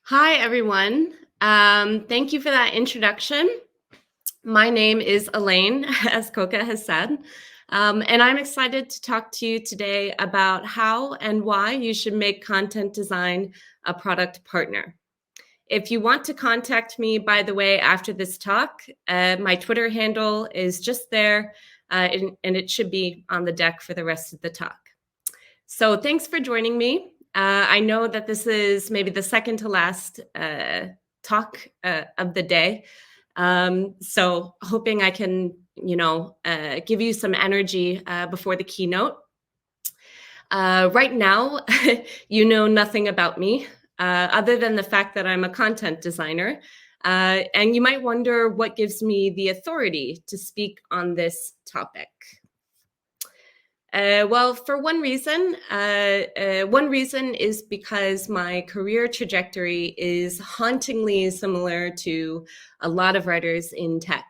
Hi, everyone. Thank you for that introduction. My name is Elaine, as Coca has said, and I'm excited to talk to you today about how and why you should make content design a product partner. If you want to contact me, by the way, after this talk, my Twitter handle is just there, and it should be on the deck for the rest of the talk. So thanks for joining me. I know that this is maybe the second to last talk of the day. So hoping I can, give you some energy before the keynote. Right now, you know nothing about me other than the fact that I'm a content designer. And you might wonder what gives me the authority to speak on this topic. Well, for one reason is because my career trajectory is hauntingly similar to a lot of writers in tech.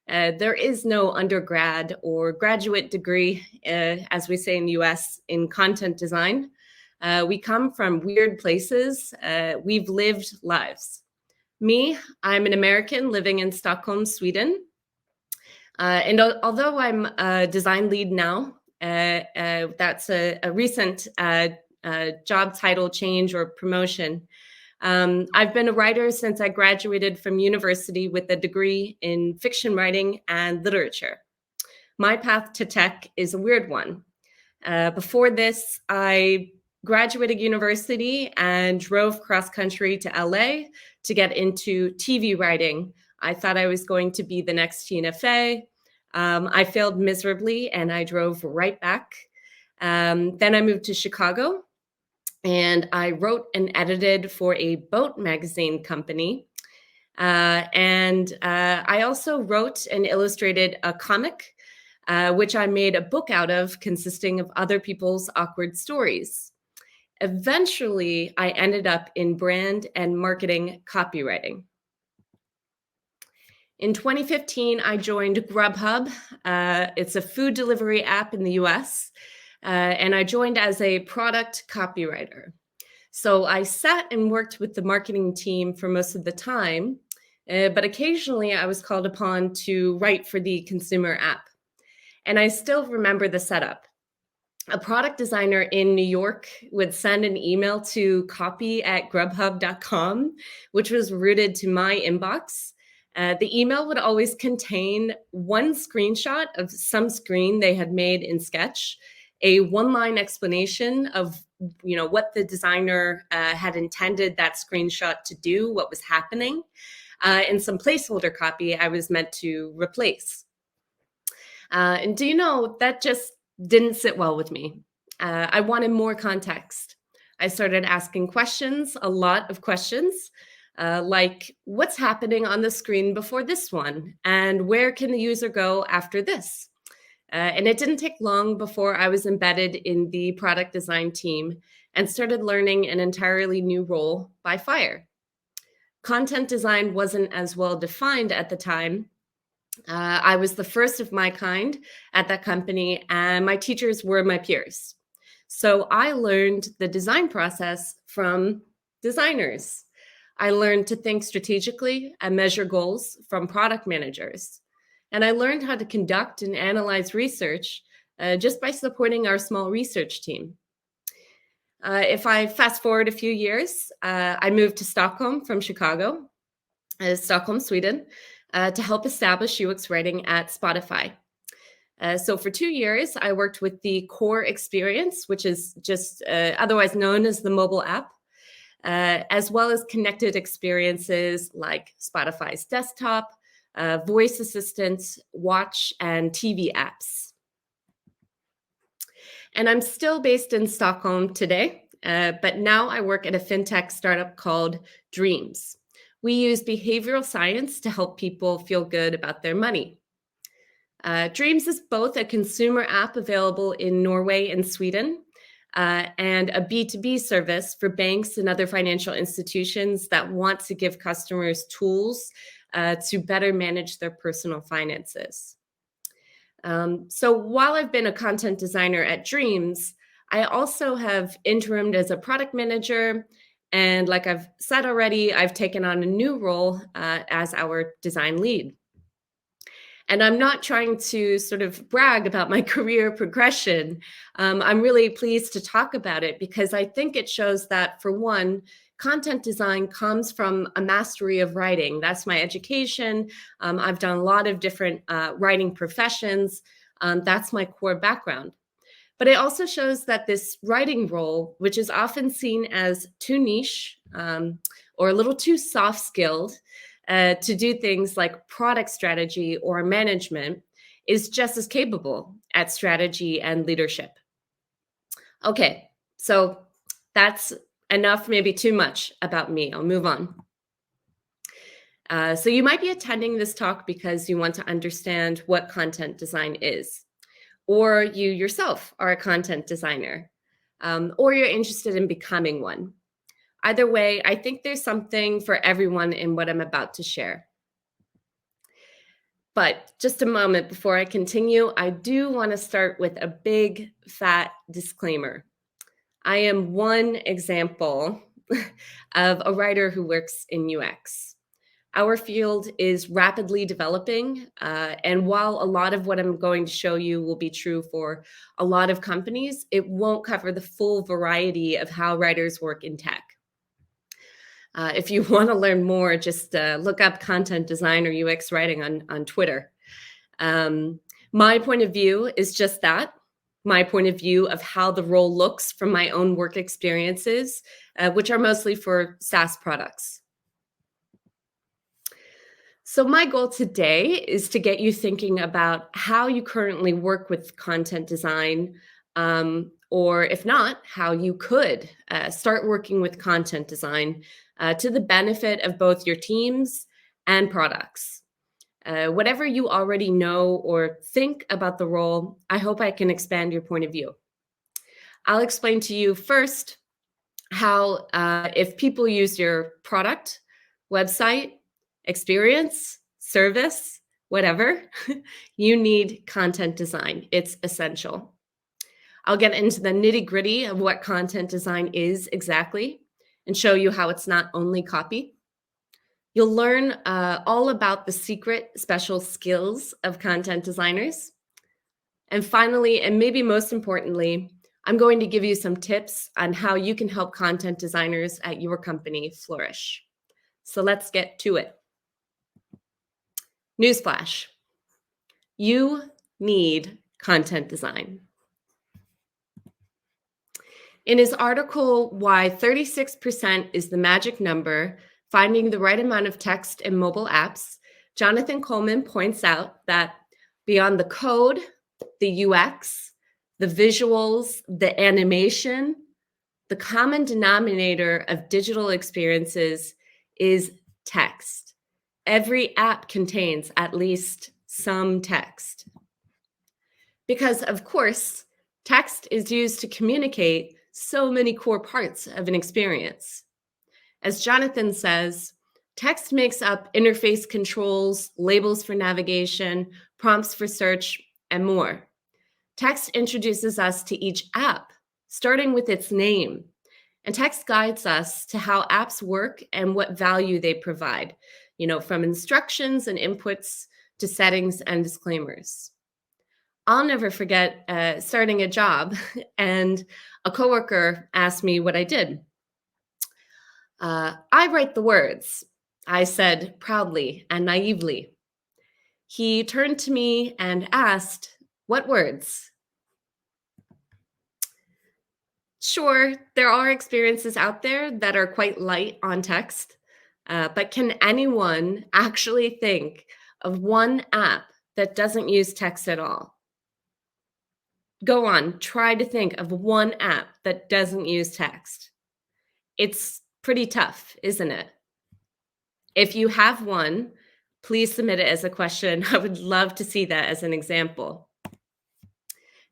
There is no undergrad or graduate degree, as we say in the US, in content design. We come from weird places. We've lived lives. Me, I'm an American living in Stockholm, Sweden. And although I'm a design lead now, that's a recent job title change or promotion. I've been a writer since I graduated from university with a degree in fiction writing and literature. My path to tech is a weird one. Before this, I graduated university and drove cross country to LA to get into TV writing. I thought I was going to be the next Tina Fey. I failed miserably and I drove right back. Then I moved to Chicago and I wrote and edited for a boat magazine company. I also wrote and illustrated a comic, which I made a book out of consisting of other people's awkward stories. Eventually, I ended up in brand and marketing copywriting. In 2015, I joined Grubhub. It's a food delivery app in the US, and I joined as a product copywriter. So I sat and worked with the marketing team for most of the time, but occasionally I was called upon to write for the consumer app. And I still remember the setup. A product designer in New York would send an email to copy@grubhub.com, which was routed to my inbox. The email would always contain one screenshot of some screen they had made in Sketch, a one-line explanation of what the designer had intended that screenshot to do, what was happening, and some placeholder copy I was meant to replace. And do you know, that just didn't sit well with me. I wanted more context. I started asking questions, a lot of questions, like what's happening on the screen before this one? And where can the user go after this? And it didn't take long before I was embedded in the product design team and started learning an entirely new role by fire. Content design wasn't as well defined at the time. I was the first of my kind at that company, and my teachers were my peers. So I learned the design process from designers. I learned to think strategically and measure goals from product managers. And I learned how to conduct and analyze research just by supporting our small research team. If I fast forward a few years, I moved to Stockholm from Chicago, Stockholm, Sweden, to help establish UX writing at Spotify. So for 2 years, I worked with the core experience, which is just otherwise known as the mobile app, as well as connected experiences like Spotify's desktop, voice assistants, watch, and TV apps. And I'm still based in Stockholm today, but now I work at a fintech startup called Dreams. We use behavioral science to help people feel good about their money. Dreams is both a consumer app available in Norway and Sweden, and a B2B service for banks and other financial institutions that want to give customers tools to better manage their personal finances. So while I've been a content designer at Dreams, I also have interimed as a product manager And like I've said already, I've taken on a new role as our design lead. And I'm not trying to sort of brag about my career progression. I'm really pleased to talk about it because I think it shows that, for one, content design comes from a mastery of writing. That's my education. I've done a lot of different writing professions. That's my core background. But it also shows that this writing role, which is often seen as too niche or a little too soft skilled to do things like product strategy or management, is just as capable at strategy and leadership. Okay, so that's enough, maybe too much about me. I'll move on. So you might be attending this talk because you want to understand what content design is, or you yourself are a content designer, or you're interested in becoming one. Either way, I think there's something for everyone in what I'm about to share. But just a moment before I continue, I do want to start with a big fat disclaimer. I am one example of a writer who works in UX. Our field is rapidly developing, and while a lot of what I'm going to show you will be true for a lot of companies, it won't cover the full variety of how writers work in tech. If you want to learn more, just look up content design or UX writing on Twitter. My point of view is just that, my point of view of how the role looks from my own work experiences, which are mostly for SaaS products. So my goal today is to get you thinking about how you currently work with content design, or if not, how you could start working with content design to the benefit of both your teams and products. Whatever you already know or think about the role, I hope I can expand your point of view. I'll explain to you first how if people use your product, website, experience, service, whatever, you need content design. It's essential. I'll get into the nitty-gritty of what content design is exactly and show you how it's not only copy. You'll learn all about the secret special skills of content designers. And finally, and maybe most importantly, I'm going to give you some tips on how you can help content designers at your company flourish. So let's get to it. Newsflash: you need content design. In his article, Why 36% is the Magic Number, Finding the Right Amount of Text in Mobile Apps, Jonathan Coleman points out that beyond the code, the UX, the visuals, the animation, the common denominator of digital experiences is text. Every app contains at least some text. Because, of course, text is used to communicate so many core parts of an experience. As Jonathan says, text makes up interface controls, labels for navigation, prompts for search, and more. Text introduces us to each app, starting with its name. And text guides us to how apps work and what value they provide, from instructions and inputs to settings and disclaimers. I'll never forget starting a job and a coworker asked me what I did. I write the words, I said proudly and naively. He turned to me and asked, "What words?" Sure, there are experiences out there that are quite light on text, but can anyone actually think of one app that doesn't use text at all? Go on, try to think of one app that doesn't use text. It's pretty tough, isn't it? If you have one, please submit it as a question. I would love to see that as an example.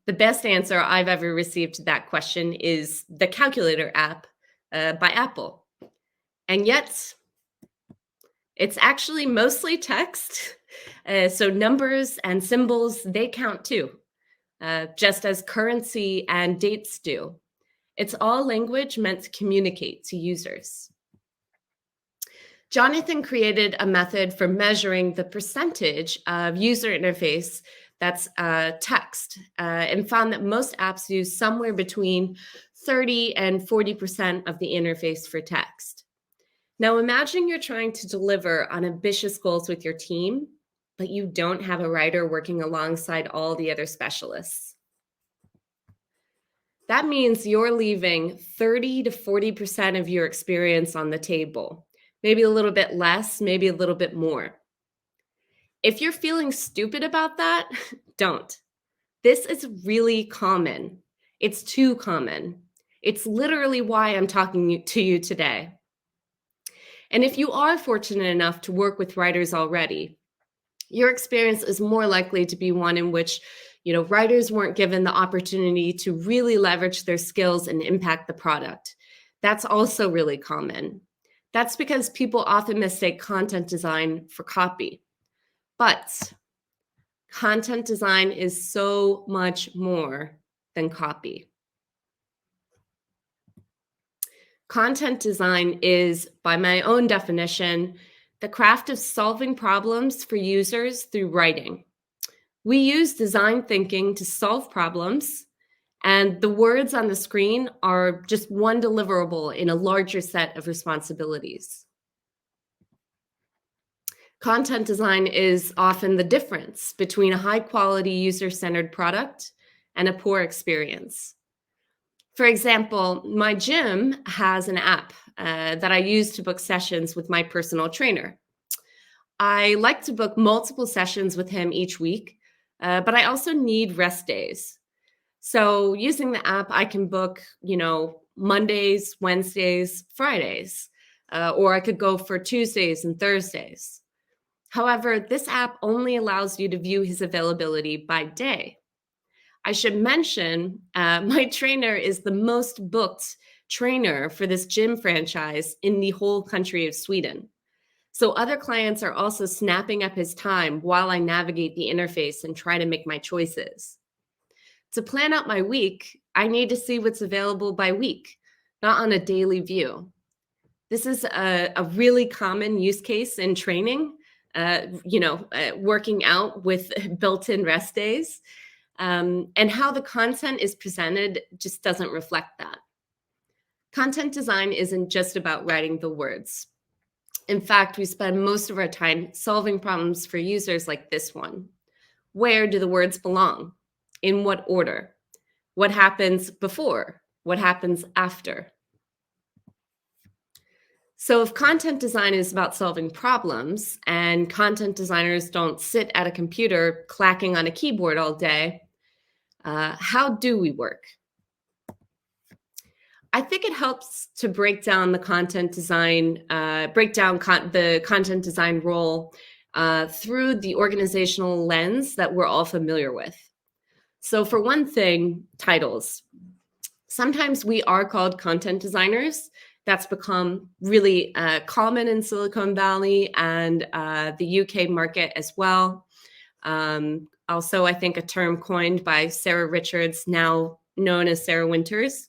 The best answer I've ever received to that question is the Calculator app by Apple. And yet, it's actually mostly text. So numbers and symbols, they count too, just as currency and dates do. It's all language meant to communicate to users. Jonathan created a method for measuring the percentage of user interface that's text and found that most apps use somewhere between 30 and 40% of the interface for text. Now, imagine you're trying to deliver on ambitious goals with your team, but you don't have a writer working alongside all the other specialists. That means you're leaving 30 to 40% of your experience on the table. Maybe a little bit less, maybe a little bit more. If you're feeling stupid about that, don't. This is really common. It's too common. It's literally why I'm talking to you today. And if you are fortunate enough to work with writers already, your experience is more likely to be one in which writers weren't given the opportunity to really leverage their skills and impact the product. That's also really common. That's because people often mistake content design for copy. But content design is so much more than copy. Content design is, by my own definition, the craft of solving problems for users through writing. We use design thinking to solve problems, and the words on the screen are just one deliverable in a larger set of responsibilities. Content design is often the difference between a high-quality, user-centered product and a poor experience. For example, my gym has an app that I use to book sessions with my personal trainer. I like to book multiple sessions with him each week, but I also need rest days. So using the app, I can book, Mondays, Wednesdays, Fridays, or I could go for Tuesdays and Thursdays. However, this app only allows you to view his availability by day. I should mention, my trainer is the most booked trainer for this gym franchise in the whole country of Sweden. So other clients are also snapping up his time while I navigate the interface and try to make my choices. To plan out my week, I need to see what's available by week, not on a daily view. This is a really common use case in training, working out with built-in rest days. And how the content is presented just doesn't reflect that. Content design isn't just about writing the words. In fact, we spend most of our time solving problems for users like this one. Where do the words belong? In what order? What happens before? What happens after? So if content design is about solving problems and content designers don't sit at a computer clacking on a keyboard all day, how do we work? I think it helps to break down the content design, the content design role through the organizational lens that we're all familiar with. So for one thing, titles. Sometimes we are called content designers. That's become really common in Silicon Valley and the UK market as well. Also, I think a term coined by Sarah Richards, now known as Sarah Winters.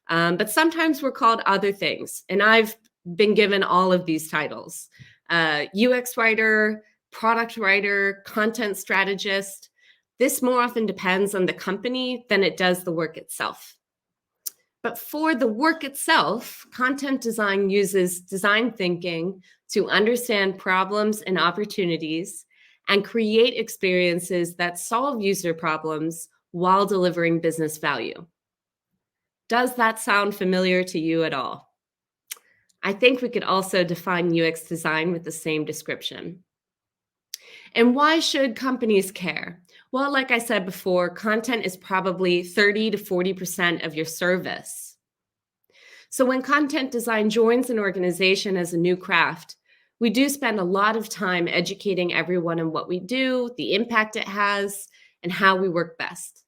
But sometimes we're called other things. And I've been given all of these titles. UX writer, product writer, content strategist. This more often depends on the company than it does the work itself. But for the work itself, content design uses design thinking to understand problems and opportunities and create experiences that solve user problems while delivering business value. Does that sound familiar to you at all? I think we could also define UX design with the same description. And why should companies care? Well, like I said before, content is probably 30 to 40% of your service. So when content design joins an organization as a new craft, we do spend a lot of time educating everyone on what we do, the impact it has, and how we work best.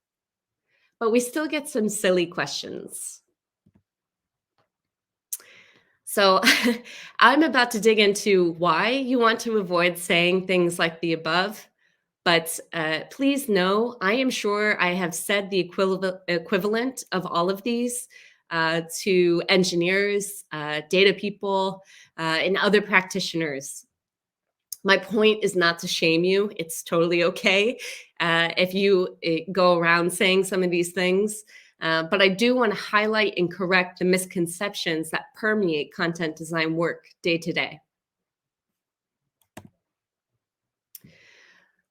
But we still get some silly questions. So I'm about to dig into why you want to avoid saying things like the above. But please know, I am sure I have said the equivalent of all of these to engineers, data people, and other practitioners. My point is not to shame you. It's totally okay if you go around saying some of these things. But I do want to highlight and correct the misconceptions that permeate content design work day to day.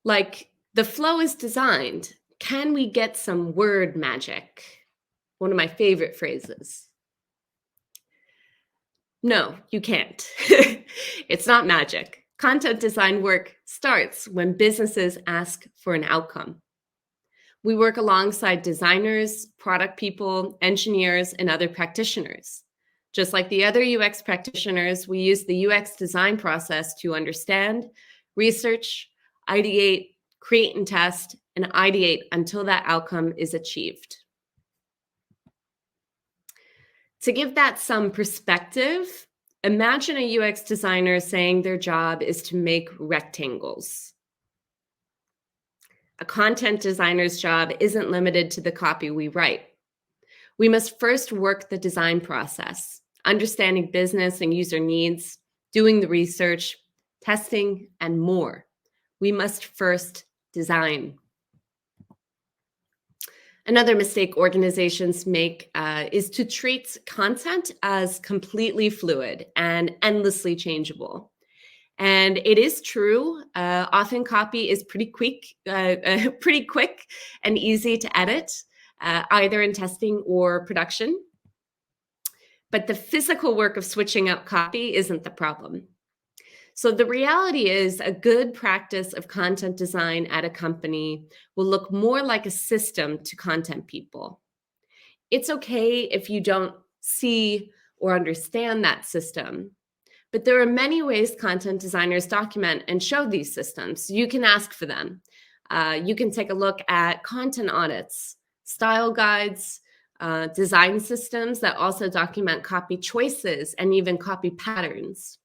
Like, the flow is designed. Can we get some word magic? One of my favorite phrases. No, you can't. It's not magic. Content design work starts when businesses ask for an outcome. We work alongside designers, product people, engineers, and other practitioners. Just like the other UX practitioners, we use the UX design process to understand, research, ideate, create and test, and ideate until that outcome is achieved. To give that some perspective, imagine a UX designer saying their job is to make rectangles. A content designer's job isn't limited to the copy we write. We must first work the design process, understanding business and user needs, doing the research, testing, and more. We must first design. Another mistake organizations make is to treat content as completely fluid and endlessly changeable. And it is true. Often copy is pretty quick and easy to edit, either in testing or production. But the physical work of switching up copy isn't the problem. So the reality is a good practice of content design at a company will look more like a system to content people. It's okay if you don't see or understand that system, but there are many ways content designers document and show these systems. You can ask for them. You can take a look at content audits, style guides, design systems that also document copy choices and even copy patterns.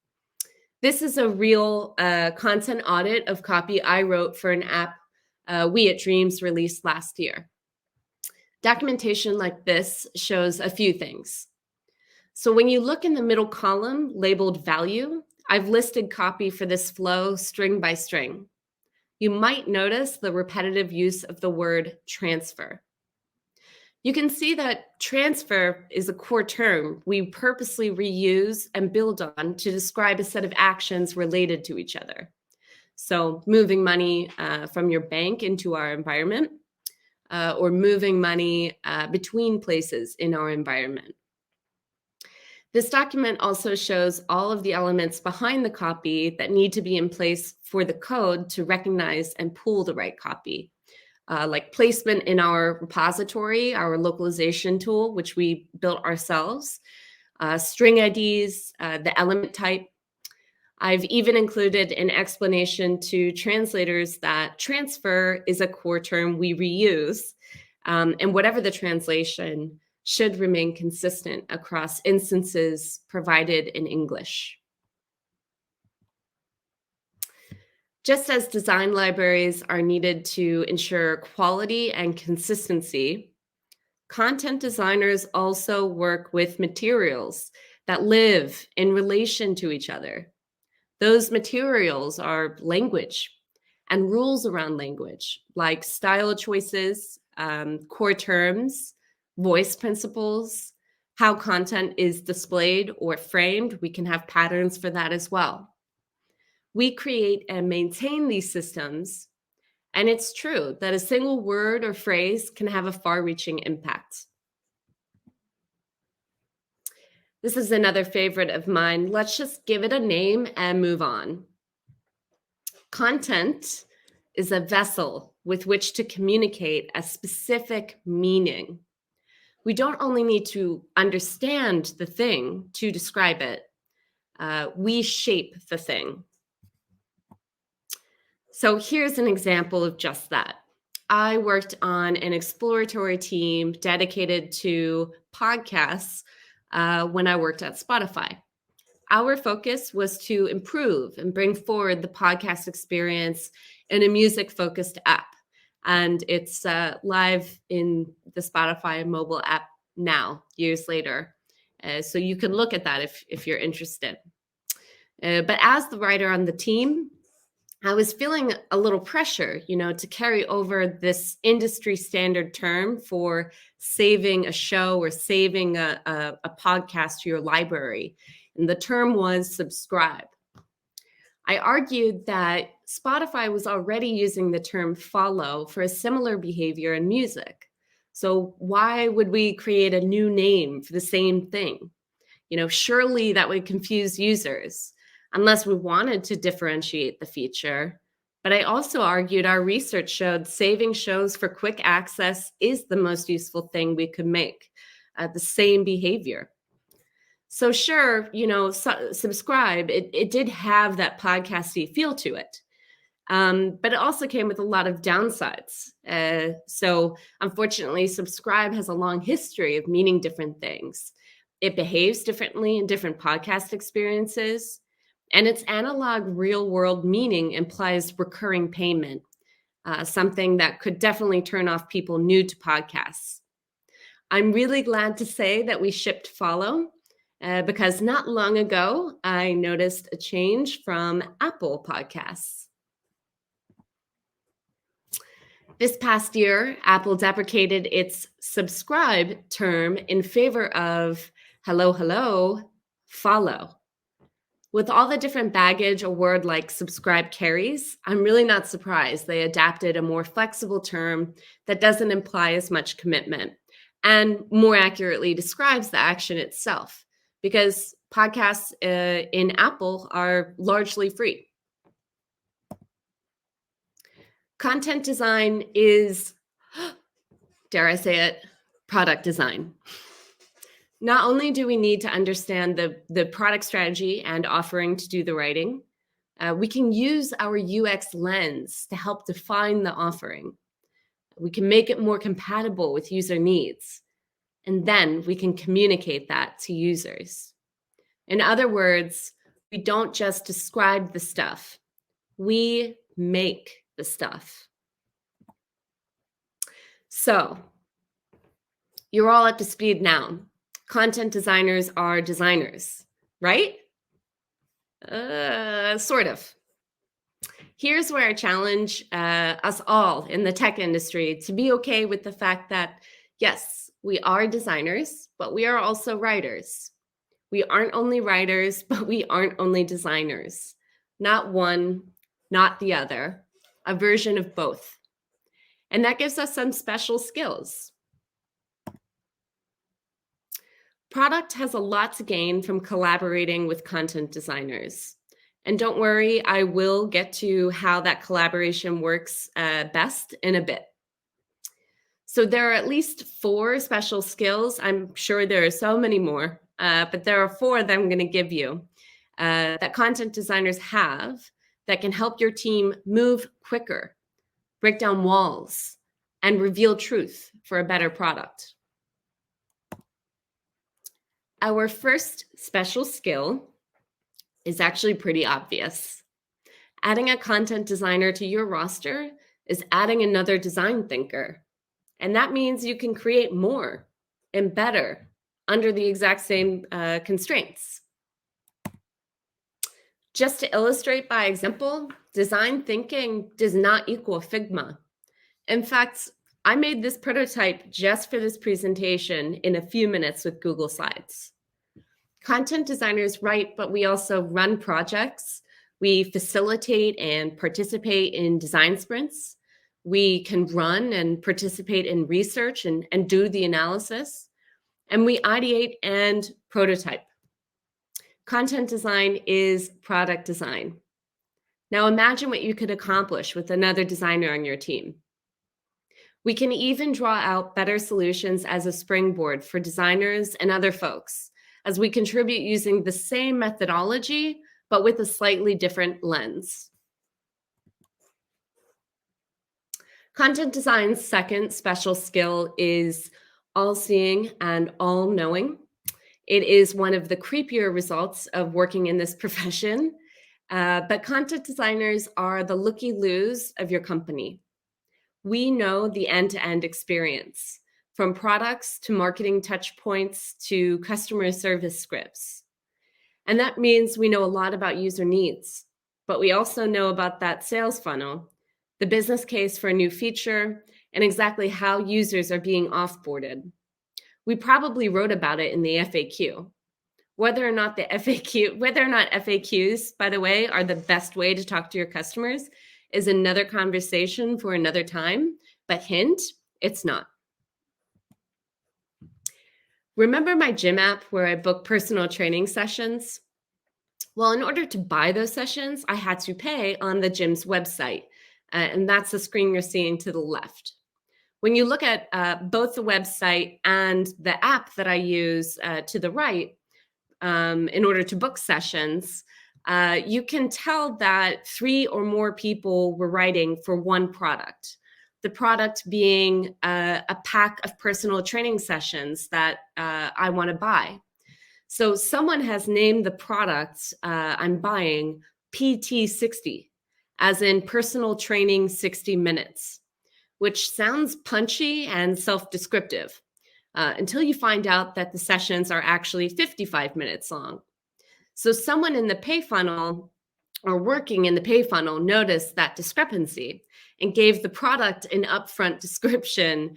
This is a real content audit of copy I wrote for an app we at Dreams released last year. Documentation like this shows a few things. So when you look in the middle column labeled value, I've listed copy for this flow string by string. You might notice the repetitive use of the word transfer. You can see that transfer is a core term we purposely reuse and build on to describe a set of actions related to each other. So moving money from your bank into our environment, or moving money between places in our environment. This document also shows all of the elements behind the copy that need to be in place for the code to recognize and pull the right copy, like placement in our repository, our localization tool, which we built ourselves, string IDs, the element type. I've even included an explanation to translators that transfer is a core term we reuse, and whatever the translation, should remain consistent across instances provided in English. Just as design libraries are needed to ensure quality and consistency, content designers also work with materials that live in relation to each other. Those materials are language and rules around language, like style choices, core terms, voice principles, how content is displayed or framed. We can have patterns for that as well. We create and maintain these systems, and it's true that a single word or phrase can have a far-reaching impact. This is another favorite of mine. Let's just give it a name and move on. Content is a vessel with which to communicate a specific meaning. We don't only need to understand the thing to describe it. We shape the thing. So here's an example of just that. I worked on an exploratory team dedicated to podcasts when I worked at Spotify. Our focus was to improve and bring forward the podcast experience in a music-focused app. And it's live in the Spotify mobile app now, years later. So you can look at that if you're interested. But as the writer on the team, I was feeling a little pressure, to carry over this industry standard term for saving a show or saving a podcast to your library. And the term was subscribe. I argued that Spotify was already using the term follow for a similar behavior in music. So why would we create a new name for the same thing? Surely that would confuse users unless we wanted to differentiate the feature. But I also argued our research showed saving shows for quick access is the most useful thing we could make, the same behavior. So sure, subscribe, it did have that podcasty feel to it. But it also came with a lot of downsides. So unfortunately, subscribe has a long history of meaning different things. It behaves differently in different podcast experiences, and its analog real-world meaning implies recurring payment, something that could definitely turn off people new to podcasts. I'm really glad to say that we shipped Follow, because not long ago, I noticed a change from Apple Podcasts. This past year, Apple deprecated its subscribe term in favor of hello, follow. With all the different baggage a word like subscribe carries, I'm really not surprised they adapted a more flexible term that doesn't imply as much commitment and more accurately describes the action itself, because podcasts in Apple are largely free. Content design is, dare I say it, product design. Not only do we need to understand the product strategy and offering to do the writing, we can use our UX lens to help define the offering. We can make it more compatible with user needs, and then we can communicate that to users. In other words, we don't just describe the stuff, we make the stuff. So, you're all up to speed now. Content designers are designers, right? Sort of. Here's where I challenge us all in the tech industry to be okay with the fact that, yes, we are designers, but we are also writers. We aren't only writers, but we aren't only designers. Not one, not the other, a version of both. And that gives us some special skills. Product has a lot to gain from collaborating with content designers. And don't worry, I will get to how that collaboration works best in a bit. So there are at least 4 special skills. I'm sure there are so many more, but there are 4 that I'm going to give you that content designers have that can help your team move quicker, break down walls, and reveal truth for a better product. Our first special skill is actually pretty obvious. Adding a content designer to your roster is adding another design thinker. And that means you can create more and better under the exact same constraints. Just to illustrate by example, design thinking does not equal Figma. In fact, I made this prototype just for this presentation in a few minutes with Google Slides. Content designers write, but we also run projects. We facilitate and participate in design sprints. We can run and participate in research and do the analysis. And we ideate and prototype. Content design is product design. Now imagine what you could accomplish with another designer on your team. We can even draw out better solutions as a springboard for designers and other folks, as we contribute using the same methodology, but with a slightly different lens. Content design's second special skill is all-seeing and all-knowing. It is one of the creepier results of working in this profession, but content designers are the looky-loos of your company. We know the end-to-end experience. from products to marketing touch points to customer service scripts. And that means we know a lot about user needs, but we also know about that sales funnel, the business case for a new feature, and exactly how users are being offboarded. We probably wrote about it in the FAQ. Whether or not FAQs, by the way, are the best way to talk to your customers is another conversation for another time, but hint, it's not. Remember my gym app where I book personal training sessions? Well, in order to buy those sessions, I had to pay on the gym's website. And that's the screen you're seeing to the left. When you look at both the website and the app that I use to the right, in order to book sessions, you can tell that 3 or more people were writing for one product. The product being a pack of personal training sessions that I want to buy. So someone has named the product I'm buying PT60, as in personal training 60 minutes, which sounds punchy and self-descriptive until you find out that the sessions are actually 55 minutes long. So someone in the pay funnel or working in the pay funnel noticed that discrepancy and gave the product an upfront description,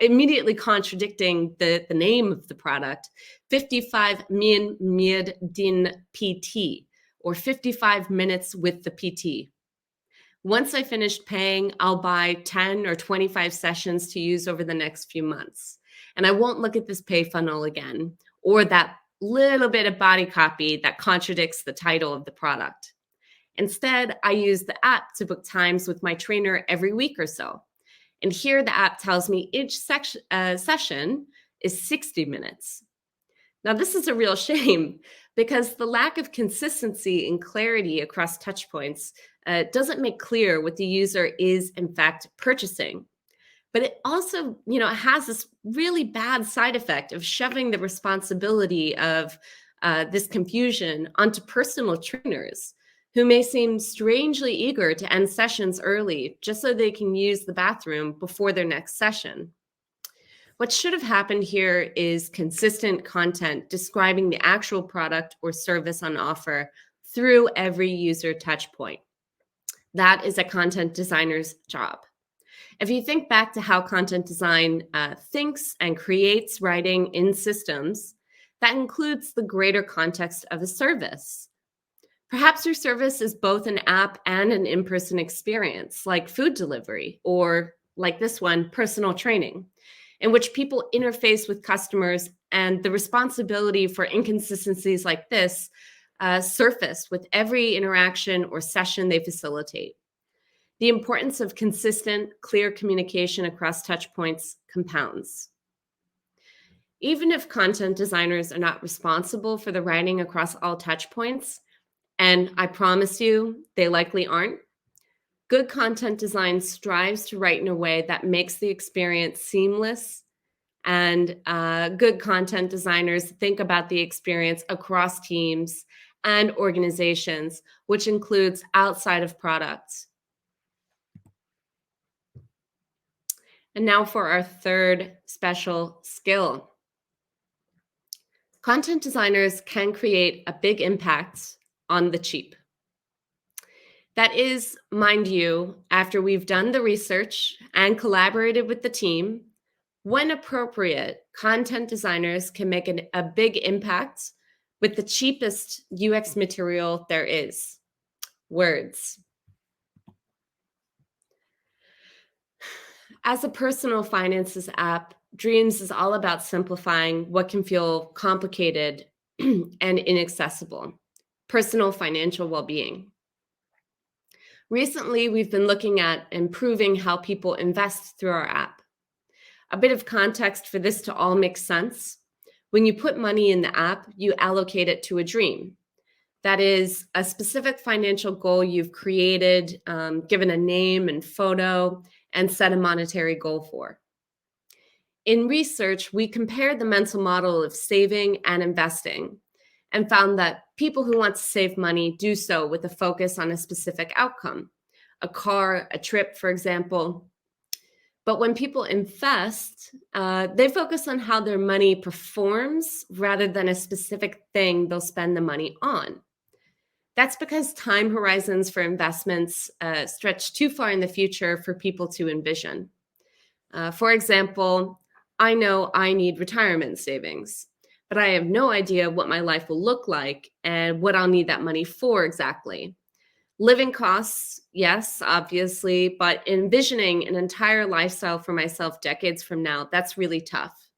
immediately contradicting the name of the product, 55 min med din PT, or 55 minutes with the PT. Once I finished paying, I'll buy 10 or 25 sessions to use over the next few months. And I won't look at this pay funnel again, or that little bit of body copy that contradicts the title of the product. Instead, I use the app to book times with my trainer every week or so. And here the app tells me each session is 60 minutes. Now, this is a real shame because the lack of consistency and clarity across touchpoints doesn't make clear what the user is in fact purchasing. But it also, has this really bad side effect of shoving the responsibility of this confusion onto personal trainers who may seem strangely eager to end sessions early just so they can use the bathroom before their next session. What should have happened here is consistent content describing the actual product or service on offer through every user touch point. That is a content designer's job. If you think back to how content design thinks and creates writing in systems, that includes the greater context of a service. Perhaps your service is both an app and an in-person experience, like food delivery, or like this one, personal training, in which people interface with customers, and the responsibility for inconsistencies like this surface with every interaction or session they facilitate. The importance of consistent, clear communication across touchpoints compounds. Even if content designers are not responsible for the writing across all touchpoints, and I promise you, they likely aren't, good content design strives to write in a way that makes the experience seamless, and good content designers think about the experience across teams and organizations, which includes outside of products. And now for our third special skill. Content designers can create a big impact on the cheap. That is, mind you, after we've done the research and collaborated with the team. When appropriate, content designers can make a big impact with the cheapest UX material there is: words. As a personal finances app, Dreams is all about simplifying what can feel complicated and inaccessible: personal financial well-being. Recently, we've been looking at improving how people invest through our app. A bit of context for this to all make sense: when you put money in the app, you allocate it to a dream. That is a specific financial goal you've created, given a name and photo, and set a monetary goal for. In research, we compared the mental model of saving and investing and found that people who want to save money do so with a focus on a specific outcome: a car, a trip, for example. But when people invest, they focus on how their money performs rather than a specific thing they'll spend the money on. That's because time horizons for investments stretch too far in the future for people to envision. For example, I know I need retirement savings, but I have no idea what my life will look like and what I'll need that money for exactly. Living costs, yes, obviously, but envisioning an entire lifestyle for myself decades from now, that's really tough.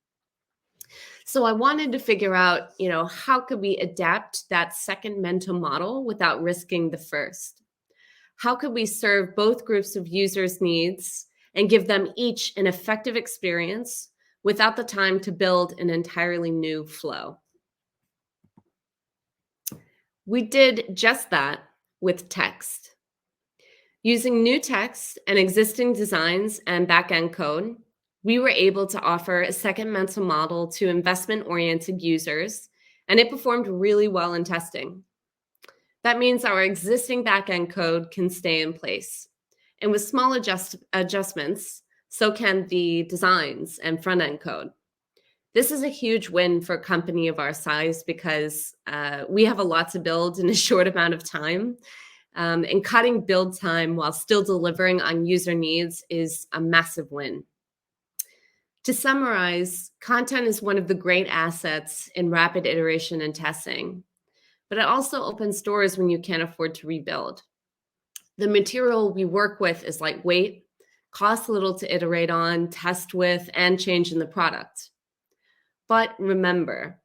So I wanted to figure out, how could we adapt that second mental model without risking the first? How could we serve both groups of users' needs and give them each an effective experience without the time to build an entirely new flow? We did just that with text. Using new text and existing designs and backend code, we were able to offer a second mental model to investment-oriented users, and it performed really well in testing. That means our existing backend code can stay in place. And with small adjustments, so can the designs and front-end code. This is a huge win for a company of our size because we have a lot to build in a short amount of time. And cutting build time while still delivering on user needs is a massive win. To summarize, content is one of the great assets in rapid iteration and testing, but it also opens doors when you can't afford to rebuild. The material we work with is lightweight, costs little to iterate on, test with, and change in the product. But remember,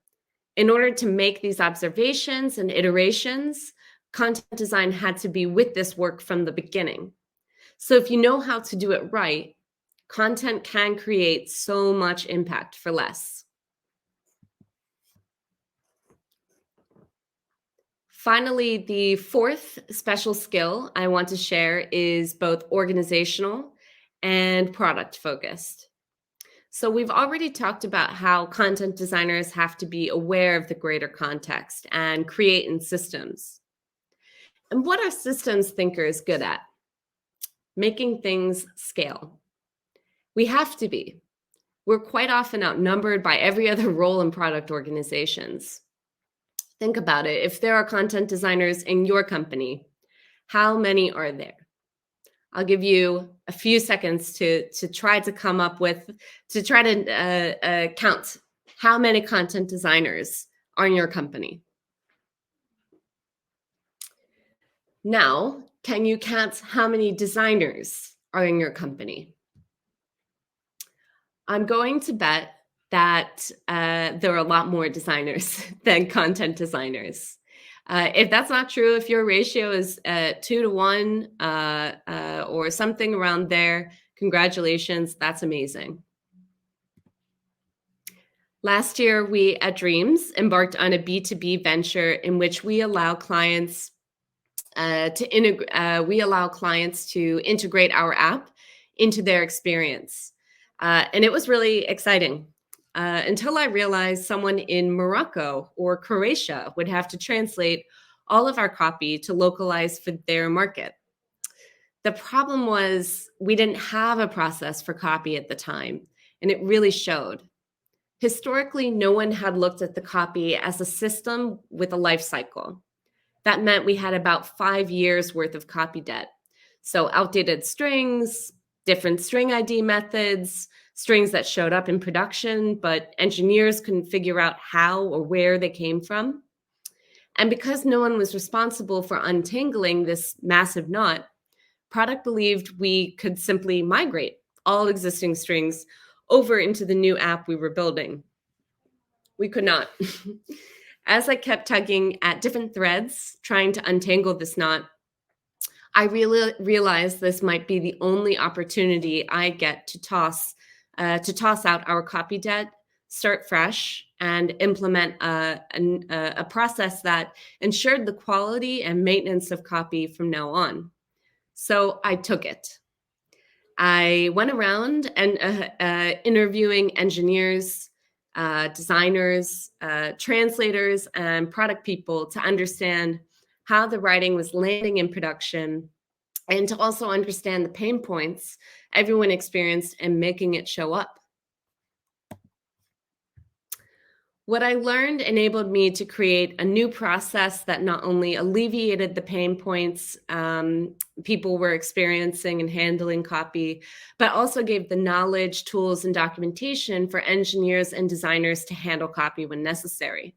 in order to make these observations and iterations, content design had to be with this work from the beginning. So if you know how to do it right, content can create so much impact for less. Finally, the fourth special skill I want to share is both organizational and product focused. So we've already talked about how content designers have to be aware of the greater context and create in systems. And what are systems thinkers good at? Making things scale. We have to be. We're quite often outnumbered by every other role in product organizations. Think about it. If there are content designers in your company, how many are there? I'll give you a few seconds to try to come up with, to try to count how many content designers are in your company. Now, can you count how many designers are in your company? I'm going to bet that there are a lot more designers than content designers. If that's not true, if your ratio is 2 to 1 or something around there, congratulations, that's amazing. Last year, we at Dreams embarked on a B2B venture in which we allow clients to integrate our app into their experience. And it was really exciting until I realized someone in Morocco or Croatia would have to translate all of our copy to localize for their market. The problem was we didn't have a process for copy at the time, and it really showed. Historically, no one had looked at the copy as a system with a life cycle. That meant we had about 5 years worth of copy debt. So outdated strings, different string ID methods, strings that showed up in production, but engineers couldn't figure out how or where they came from. And because no one was responsible for untangling this massive knot, product believed we could simply migrate all existing strings over into the new app we were building. We could not. As I kept tugging at different threads, trying to untangle this knot, I realized this might be the only opportunity I get to toss out our copy debt, start fresh, and implement a process that ensured the quality and maintenance of copy from now on. So I took it. I went around and interviewing engineers, designers, translators, and product people to understand how the writing was landing in production and to also understand the pain points everyone experienced and making it show up. What I learned enabled me to create a new process that not only alleviated the pain points people were experiencing and handling copy, but also gave the knowledge, tools, and documentation for engineers and designers to handle copy when necessary.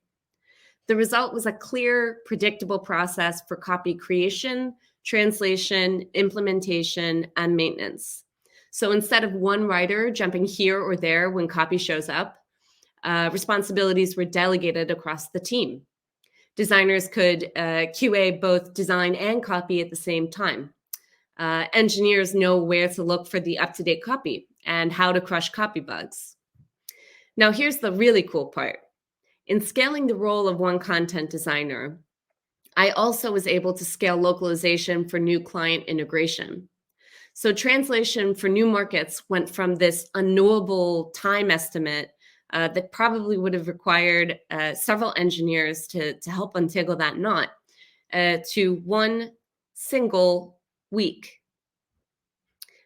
The result was a clear, predictable process for copy creation, translation, implementation, and maintenance. So instead of one writer jumping here or there when copy shows up, responsibilities were delegated across the team. Designers could QA both design and copy at the same time. Engineers know where to look for the up-to-date copy and how to crush copy bugs. Now, here's the really cool part. In scaling the role of one content designer, I also was able to scale localization for new client integration. So translation for new markets went from this unknowable time estimate that probably would have required several engineers to help untangle that knot to one single week.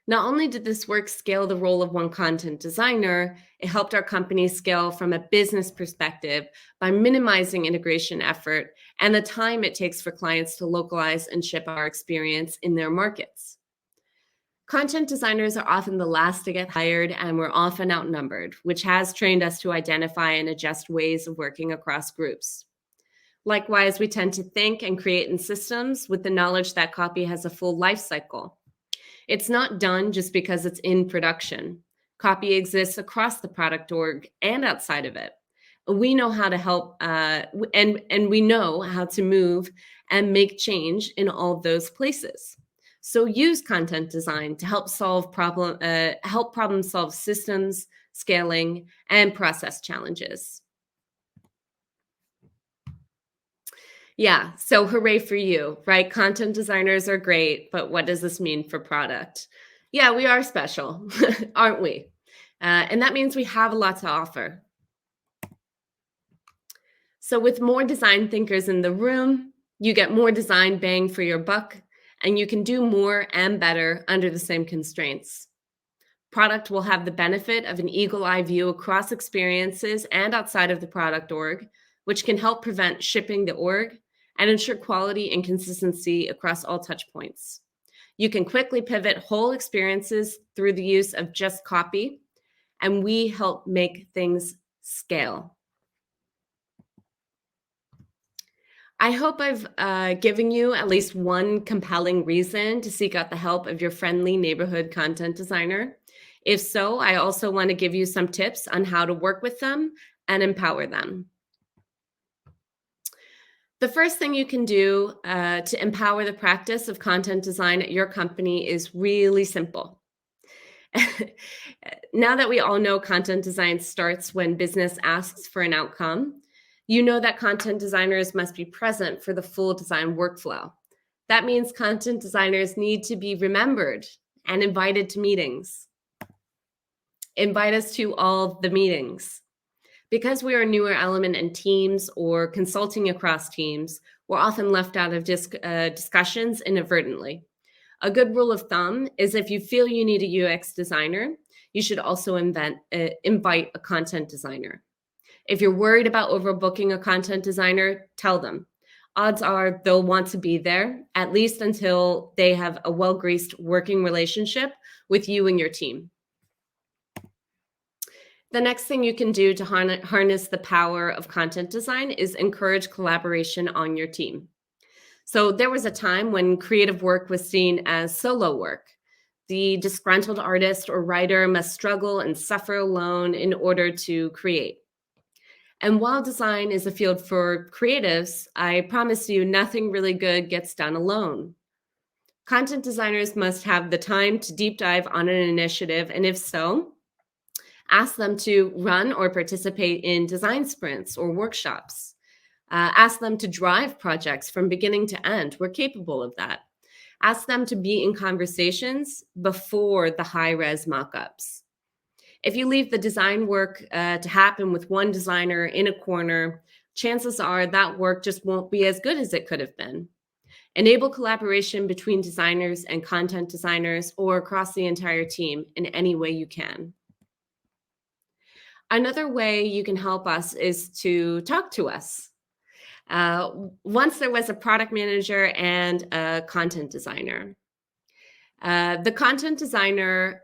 Not only did this work scale the role of one content designer, it helped our company scale from a business perspective by minimizing integration effort and the time it takes for clients to localize and ship our experience in their markets. Content designers are often the last to get hired, and we're often outnumbered, which has trained us to identify and adjust ways of working across groups. Likewise, we tend to think and create in systems with the knowledge that copy has a full life cycle. It's not done just because it's in production. Copy exists across the product org and outside of it. We know how to help, and we know how to move and make change in all of those places. So use content design to help problem solve systems, scaling, and process challenges. Yeah, so hooray for you, right? Content designers are great, but what does this mean for product? Yeah, we are special, aren't we? And that means we have a lot to offer. So with more design thinkers in the room, you get more design bang for your buck, and you can do more and better under the same constraints. Product will have the benefit of an eagle eye view across experiences and outside of the product org, which can help prevent shipping the org and ensure quality and consistency across all touch points. You can quickly pivot whole experiences through the use of just copy, and we help make things scale. I hope I've given you at least one compelling reason to seek out the help of your friendly neighborhood content designer. If so, I also want to give you some tips on how to work with them and empower them. The first thing you can do to empower the practice of content design at your company is really simple. Now that we all know content design starts when business asks for an outcome, you know that content designers must be present for the full design workflow. That means content designers need to be remembered and invited to meetings. Invite us to all the meetings. Because we are a newer element in teams or consulting across teams, we're often left out of discussions inadvertently. A good rule of thumb is if you feel you need a UX designer, you should also invite a content designer. If you're worried about overbooking a content designer, tell them. Odds are they'll want to be there, at least until they have a well-greased working relationship with you and your team. The next thing you can do to harness the power of content design is encourage collaboration on your team. So there was a time when creative work was seen as solo work. The disgruntled artist or writer must struggle and suffer alone in order to create. And while design is a field for creatives, I promise you nothing really good gets done alone. Content designers must have the time to deep dive on an initiative, and if so, ask them to run or participate in design sprints or workshops. Ask them to drive projects from beginning to end. We're capable of that. Ask them to be in conversations before the high-res mock-ups. If you leave the design work to happen with one designer in a corner, chances are that work just won't be as good as it could have been. Enable collaboration between designers and content designers or across the entire team in any way you can. Another way you can help us is to talk to us. Once there was a product manager and a content designer. The content designer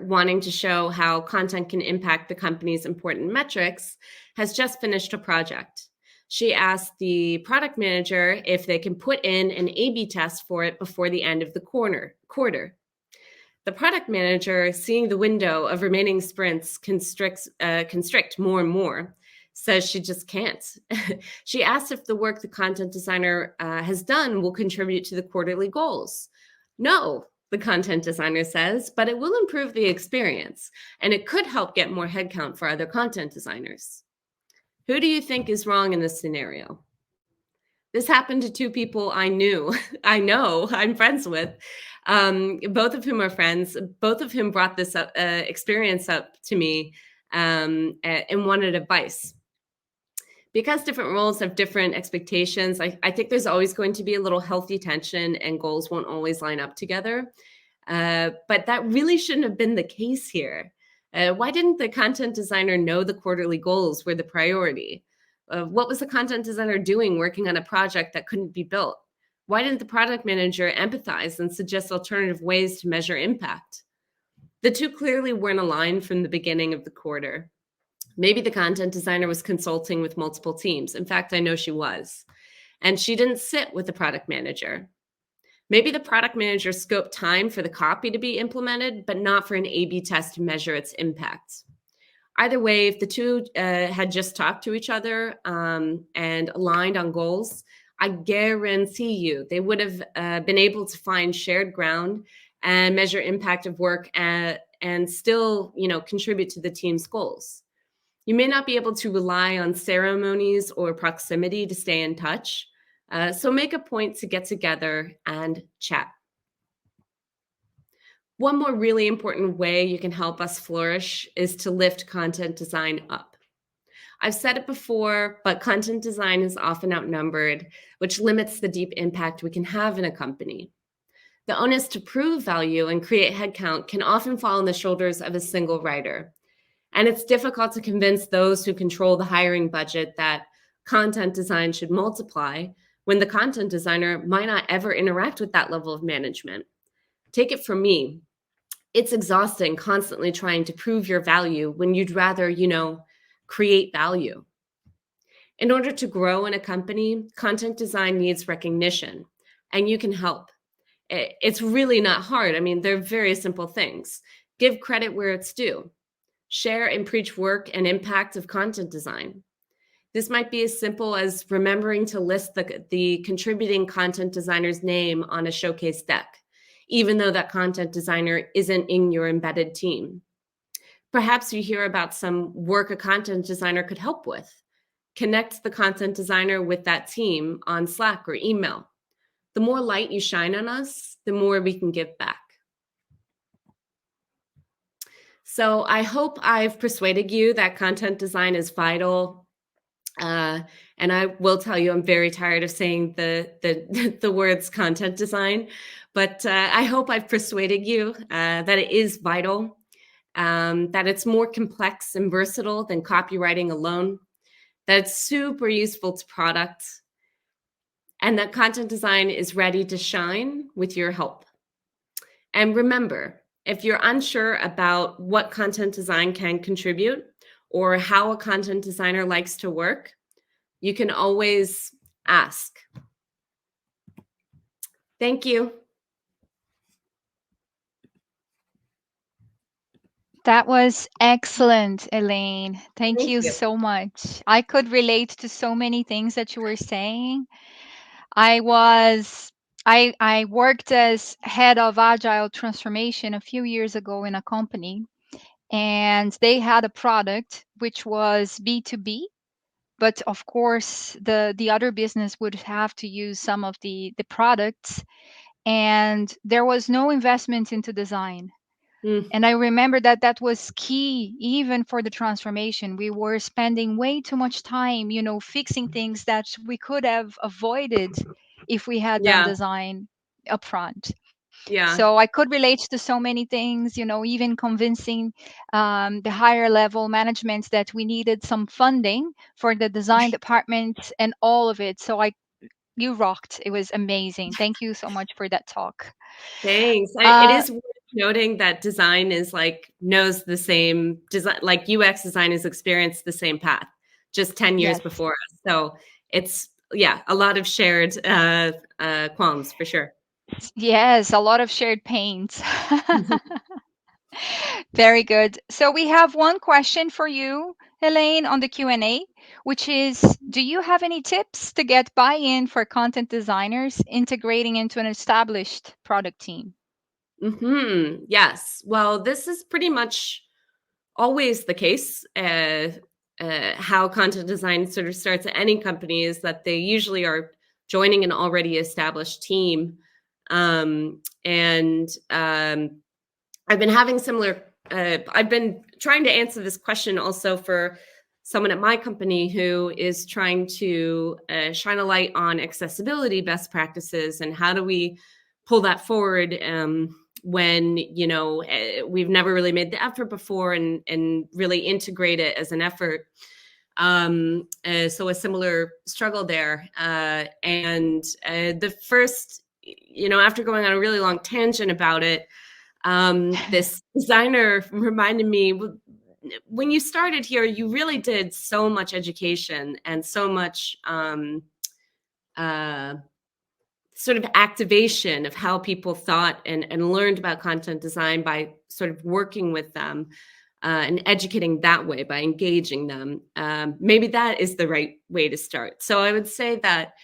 wanting to show how content can impact the company's important metrics has just finished a project. She asked the product manager if they can put in an A/B test for it before the end of the quarter. The product manager, seeing the window of remaining sprints constrict more and more, says she just can't. She asked if the work the content designer has done will contribute to the quarterly goals. No, the content designer says, but it will improve the experience, and it could help get more headcount for other content designers. Who do you think is wrong in this scenario? This happened to two people I know, I'm friends with, both of whom are friends, both of whom brought this experience up to me and wanted advice. Because different roles have different expectations, I think there's always going to be a little healthy tension and goals won't always line up together. But that really shouldn't have been the case here. Why didn't the content designer know the quarterly goals were the priority? What was the content designer doing working on a project that couldn't be built? Why didn't the product manager empathize and suggest alternative ways to measure impact? The two clearly weren't aligned from the beginning of the quarter. Maybe the content designer was consulting with multiple teams. In fact, I know she was. And she didn't sit with the product manager. Maybe the product manager scoped time for the copy to be implemented, but not for an A/B test to measure its impact. Either way, if the two had just talked to each other and aligned on goals, I guarantee you they would have been able to find shared ground and measure impact of work and still, contribute to the team's goals. You may not be able to rely on ceremonies or proximity to stay in touch, so make a point to get together and chat. One more really important way you can help us flourish is to lift content design up. I've said it before, but content design is often outnumbered, which limits the deep impact we can have in a company. The onus to prove value and create headcount can often fall on the shoulders of a single writer. And it's difficult to convince those who control the hiring budget that content design should multiply when the content designer might not ever interact with that level of management. Take it from me. It's exhausting constantly trying to prove your value when you'd rather, create value. In order to grow in a company, content design needs recognition, and you can help. It's really not hard. I mean, they're very simple things. Give credit where it's due. Share and preach work and impact of content design. This might be as simple as remembering to list the contributing content designer's name on a showcase deck, even though that content designer isn't in your embedded team. Perhaps you hear about some work a content designer could help with. Connect the content designer with that team on Slack or email. The more light you shine on us, the more we can give back. So I hope I've persuaded you that content design is vital. And I will tell you, I'm very tired of saying the words content design, but I hope I've persuaded you that it is vital, that it's more complex and versatile than copywriting alone, that it's super useful to products, and that content design is ready to shine with your help. And remember, if you're unsure about what content design can contribute or how a content designer likes to work, you can always ask. Thank you. That was excellent, Elaine. Thank Thank you you. so much. I could relate to so many things that you were saying. I worked as head of agile transformation a few years ago in a company, and they had a product which was B2B, but of course the other business would have to use some of the products, and there was no investment into design. Mm, And I remember that that was key even for the transformation. We were spending way too much time, fixing things that we could have avoided if we had done yeah, design upfront. yeah. So I could relate to so many things, even convincing the higher level managements that we needed some funding for the design department and all of it. So you rocked. It was amazing. Thank you so much for that talk. Thanks. It Uh, is worth noting that design is like knows the same design, like UX design has experienced the same path just 10 years yes, before us. So it's, yeah, a lot of shared qualms for sure. yes, a lot of shared pains. Very good. So we have one question for you, Elaine, on the Q&A, which is, do you have any tips to get buy-in for content designers integrating into an established product team? Yes. Well, this is pretty much always the case. How content design sort of starts at any company is that they usually are joining an already established team. And I've been having similar, I've been trying to answer this question also for someone at my company who is trying to shine a light on accessibility best practices and how do we pull that forward when we've never really made the effort before and really integrate it as an effort. So a similar struggle there. And the first, after going on a really long tangent about it, this designer reminded me, when you started here, you really did so much education and so much uh, sort of activation of how people thought and learned about content design by sort of working with them and educating that way by engaging them. Maybe that is the right way to start. So I would say that,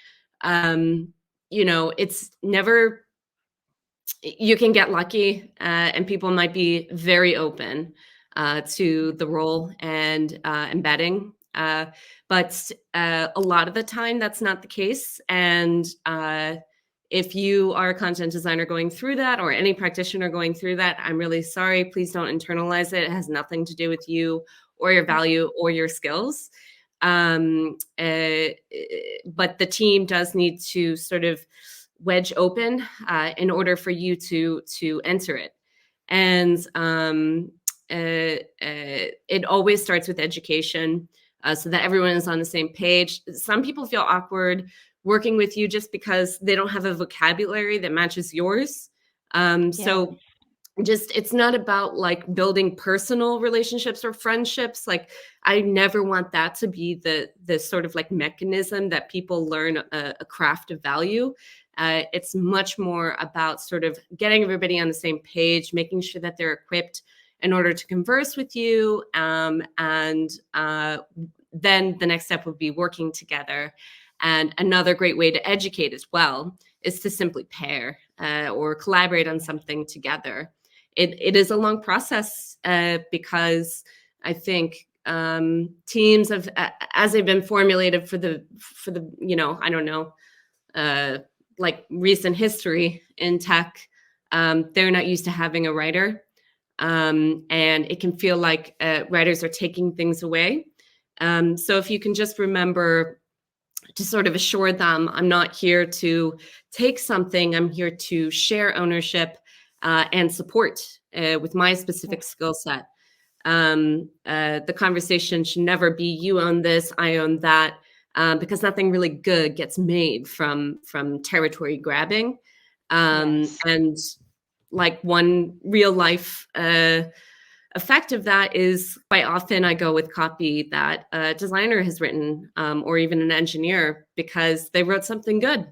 it's never, you can get lucky and people might be very open to the role and embedding. But a lot of the time, that's not the case. And if you are a content designer going through that, or any practitioner going through that, I'm really sorry. Please don't internalize it. It has nothing to do with you or your value or your skills. But the team does need to sort of wedge open in order for you to enter it. And it always starts with education, so that everyone is on the same page. Some people feel awkward working with you just because they don't have a vocabulary that matches yours. Yes, So just, it's not about like building personal relationships or friendships. Like, I never want that to be the sort of like mechanism that people learn a craft of value. It's much more about sort of getting everybody on the same page, making sure that they're equipped in order to converse with you, and then the next step would be working together. And another great way to educate as well is to simply pair or collaborate on something together. It is a long process because I think teams of, as they've been formulated for the I don't know, uh, like recent history in tech, they're not used to having a writer, and it can feel like writers are taking things away. So if you can just remember to sort of assure them, I'm not here to take something, I'm here to share ownership and support with my specific yes, skill set. The conversation should never be you own this, I own that, because nothing really good gets made from territory grabbing. yes, And like one real life effect of that is quite often I go with copy that a designer has written, or even an engineer, because they wrote something good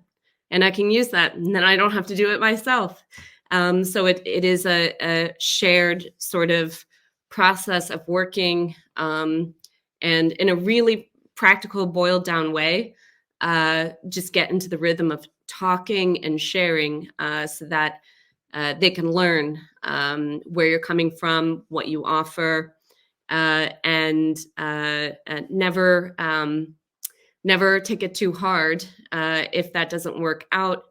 and I can use that and then I don't have to do it myself. So it is a shared sort of process of working, and in a really practical, boiled down way, just get into the rhythm of talking and sharing, so that they can learn where you're coming from, what you offer, and never take it too hard if that doesn't work out,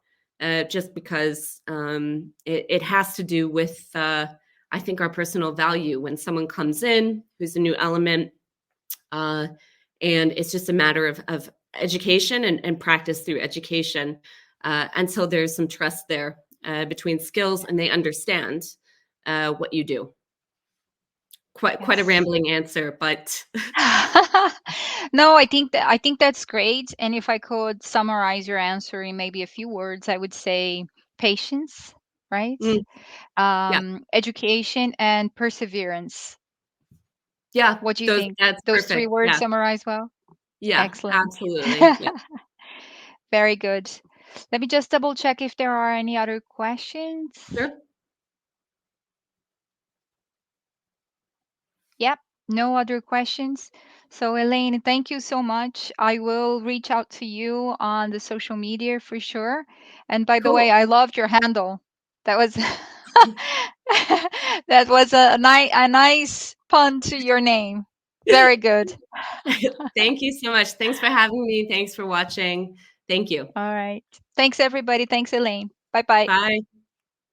just because it has to do with I think, our personal value when someone comes in who's a new element. Uh, and it's just a matter of education and practice through education until there's some trust there between skills and they understand what you do. Quite a Yes. rambling answer, but No, I think that's great. And if I could summarize your answer in maybe a few words, I would say patience, right? mm, yeah, Education and perseverance. yeah, What do you those think? that's Those three perfect. words Yeah, summarize well? yeah, Excellent. absolutely. Yeah, Very good. Let me just double check if there are any other questions. sure, Yep, no other questions. So, Elaine, thank you so much. I will reach out to you on the social media for sure. And by the way, cool. I loved your handle. That was that was a nice pun to your name. Very good. Thank you so much. Thanks for having me. Thanks for watching. Thank you. All right. Thanks everybody. Thanks Elaine. Bye-bye. Bye.